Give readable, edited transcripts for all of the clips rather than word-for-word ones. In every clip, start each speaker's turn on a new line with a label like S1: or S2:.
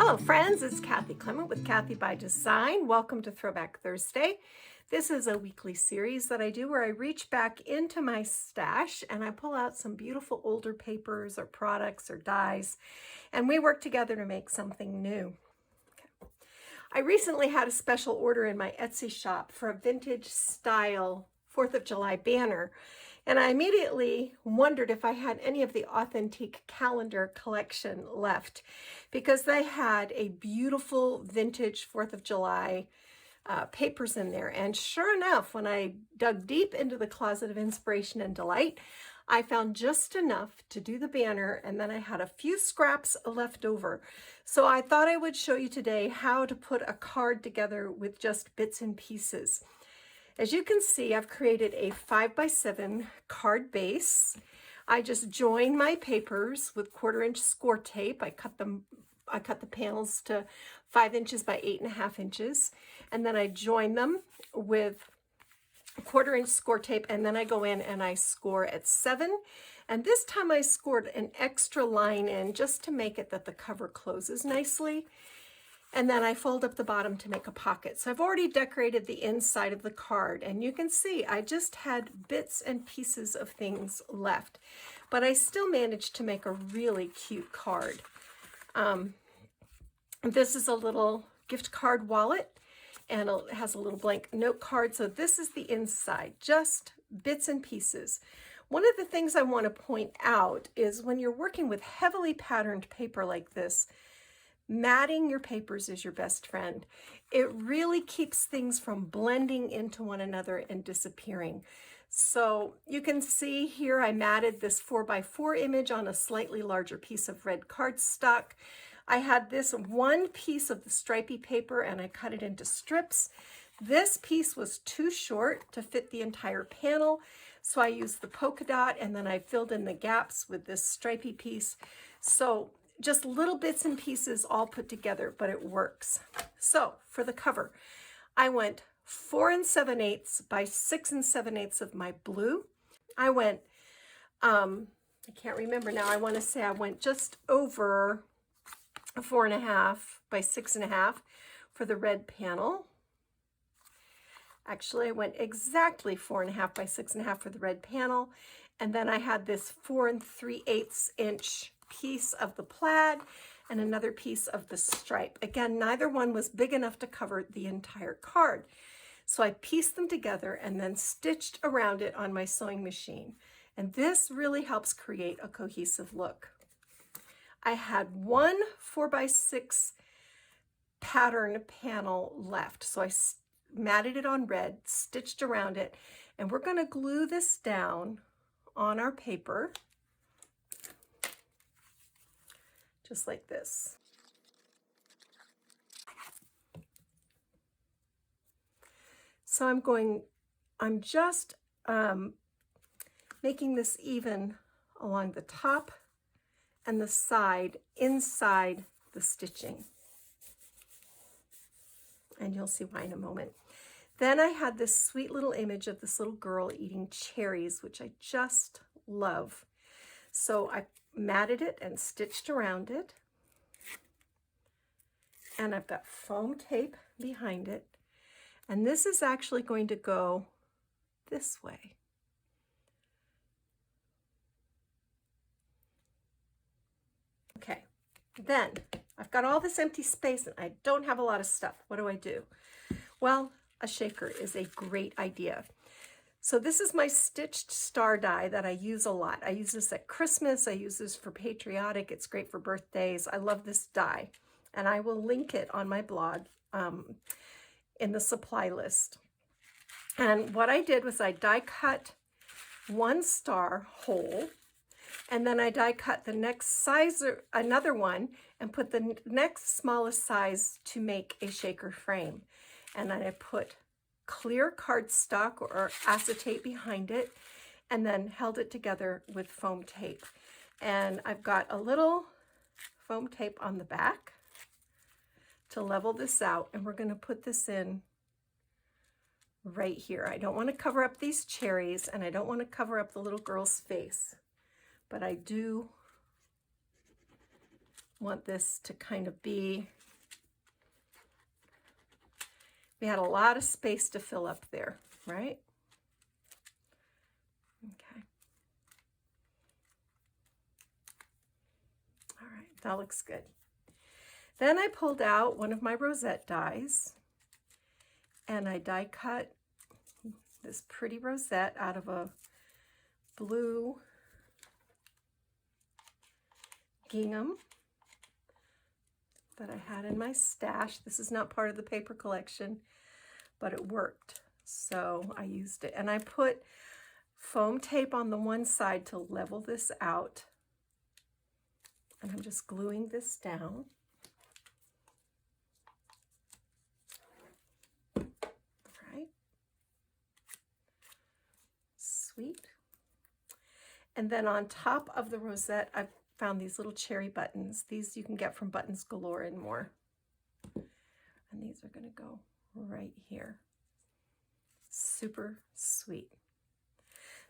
S1: Hello friends, it's Kathy Clement with Kathy by Design. Welcome to Throwback Thursday. This is a weekly series that I do where I reach back into my stash and I pull out some beautiful older papers or products or dies, and we work together to make something new. Okay. I recently had a special order in my Etsy shop for a vintage style 4th of July banner. And I immediately wondered if I had any of the Authentique Calendar collection left, because they had a beautiful vintage 4th of July papers in there. And sure enough, when I dug deep into the closet of inspiration and delight, I found just enough to do the banner, and then I had a few scraps left over. So I thought I would show you today how to put a card together with just bits and pieces. As you can see, I've created a 5x7 card base. I just join my papers with 1/4-inch score tape. I cut the panels to 5 inches by 8.5 inches. And then I join them with 1/4-inch score tape, and then I go in and I score at 7. And this time I scored an extra line in just to make it that the cover closes nicely. And then I fold up the bottom to make a pocket. So I've already decorated the inside of the card, and you can see I just had bits and pieces of things left, but I still managed to make a really cute card. This is a little gift card wallet, and it has a little blank note card. So this is the inside, just bits and pieces. One of the things I want to point out is when you're working with heavily patterned paper like this, matting your papers is your best friend. It really keeps things from blending into one another and disappearing. So you can see here I matted this 4x4 image on a slightly larger piece of red cardstock. I had this one piece of the stripy paper and I cut it into strips. This piece was too short to fit the entire panel, so I used the polka dot and then I filled in the gaps with this stripy piece. So just little bits and pieces all put together, but it works. So for the cover, I went 4 7/8 by 6 7/8 of my blue. I went, I can't remember now, I want to say I went just over 4.5 by 6.5 for the red panel. Actually, I went exactly 4.5 by 6.5 for the red panel. And then I had this 4 3/8 inch piece of the plaid and another piece of the stripe. Again, neither one was big enough to cover the entire card. So I pieced them together and then stitched around it on my sewing machine. And this really helps create a cohesive look. I had one 4x6 pattern panel left. So I matted it on red, stitched around it, and we're going to glue this down on our paper. Just like this. So I'm just making this even along the top and the side inside the stitching. And you'll see why in a moment. Then I had this sweet little image of this little girl eating cherries, which I just love. So I matted it and stitched around it. And I've got foam tape behind it. And this is actually going to go this way. Okay, then I've got all this empty space and I don't have a lot of stuff. What do? Well, a shaker is a great idea. So this is my stitched star die that I use a lot. I use this at Christmas. I use this for Patriotic. It's great for birthdays. I love this die, and I will link it on my blog in the supply list. And what I did was I die cut one star whole, and then I die cut the next size, another one, and put the next smallest size to make a shaker frame. And then I put clear cardstock or acetate behind it, and then held it together with foam tape. And I've got a little foam tape on the back to level this out, and we're going to put this in right here. I don't want to cover up these cherries, and I don't want to cover up the little girl's face, but I do want this to kind of be We had a lot of space to fill up there, right? Okay. All right, that looks good. Then I pulled out one of my rosette dies, and I die cut this pretty rosette out of a blue gingham that I had in my stash. This is not part of the paper collection, but it worked, so I used it. And I put foam tape on the one side to level this out, and I'm just gluing this down. Right. Sweet. And then on top of the rosette, I've found these little cherry buttons. These you can get from Buttons Galore and more. And these are going to go right here. Super sweet.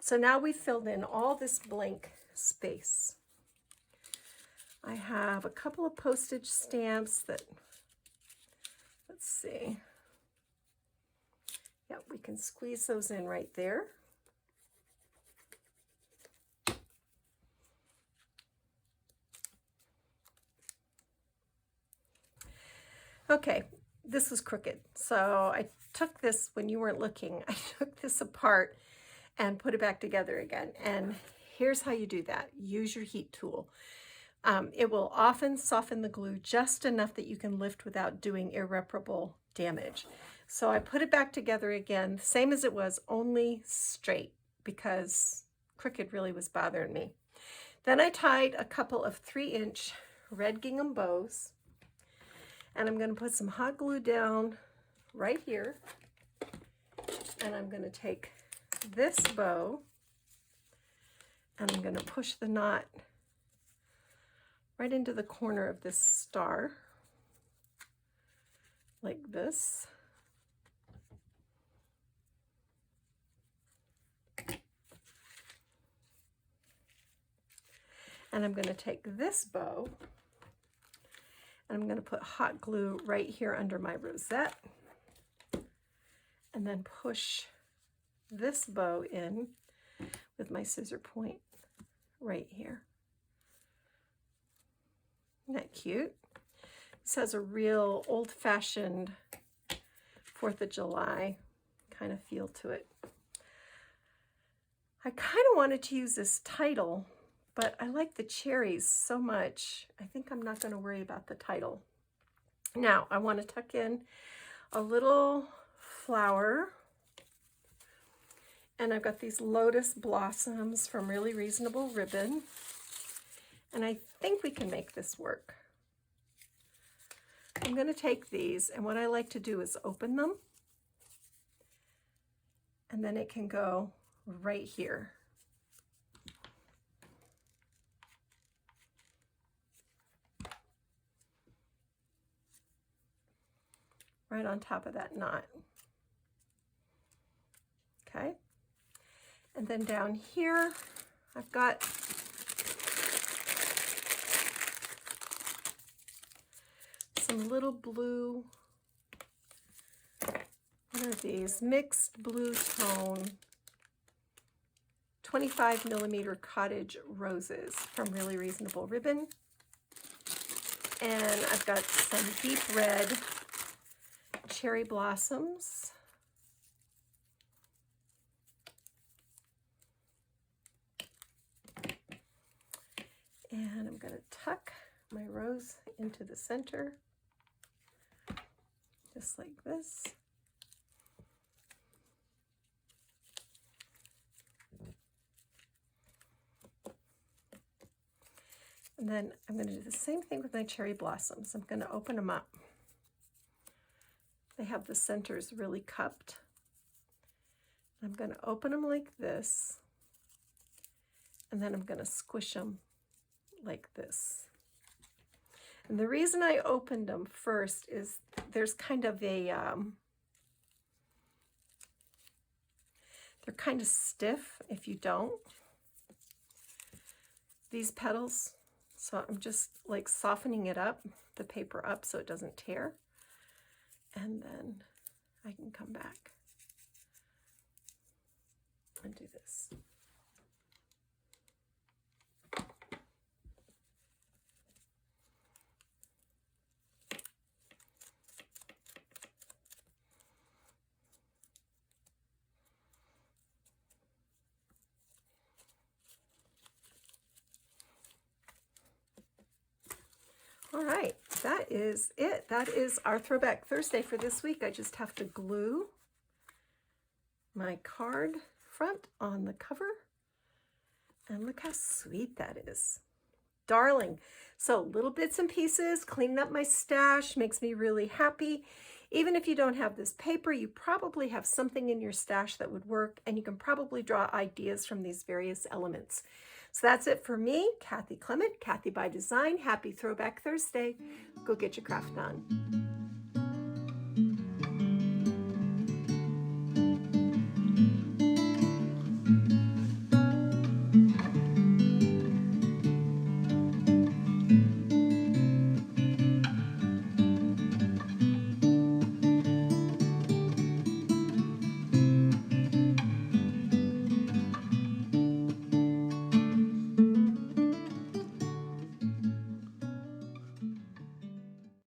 S1: So now we've filled in all this blank space. I have a couple of postage stamps that, let's see. Yep, we can squeeze those in right there. Okay, this was crooked. So I took this, when you weren't looking, I took this apart and put it back together again. And here's how you do that. Use your heat tool. It will often soften the glue just enough that you can lift without doing irreparable damage. So I put it back together again, same as it was, only straight, because crooked really was bothering me. Then I tied a couple of 3-inch red gingham bows, and I'm going to put some hot glue down right here, and I'm going to take this bow and I'm going to push the knot right into the corner of this star like this. And I'm going to take this bow and I'm going to put hot glue right here under my rosette and then push this bow in with my scissor point right here. Isn't that cute? This has a real old-fashioned 4th of July kind of feel to it. I kind of wanted to use this title, but I like the cherries so much, I think I'm not going to worry about the title. Now, I want to tuck in a little flower, and I've got these lotus blossoms from Really Reasonable Ribbon, and I think we can make this work. I'm going to take these, and what I like to do is open them, and then it can go right here. Right on top of that knot. Okay. And then down here, I've got some little blue, what are these? Mixed blue tone 25mm cottage roses from Really Reasonable Ribbon. And I've got some deep red cherry blossoms. And I'm going to tuck my rose into the center, just like this. And then I'm going to do the same thing with my cherry blossoms. I'm going to open them up. They have the centers really cupped. I'm going to open them like this, and then I'm going to squish them like this. And the reason I opened them first is there's kind of a, they're kind of stiff if you don't, these petals. So I'm just like softening it up, the paper up, so it doesn't tear. And then I can come back and do this. All right, that is it. That is our Throwback Thursday for this week. I just have to glue my card front on the cover. And look how sweet that is. Darling. So little bits and pieces, cleaning up my stash makes me really happy. Even if you don't have this paper, you probably have something in your stash that would work, and you can probably draw ideas from these various elements. So that's it for me, Kathy Clement, Kathy by Design. Happy Throwback Thursday. Go get your craft done.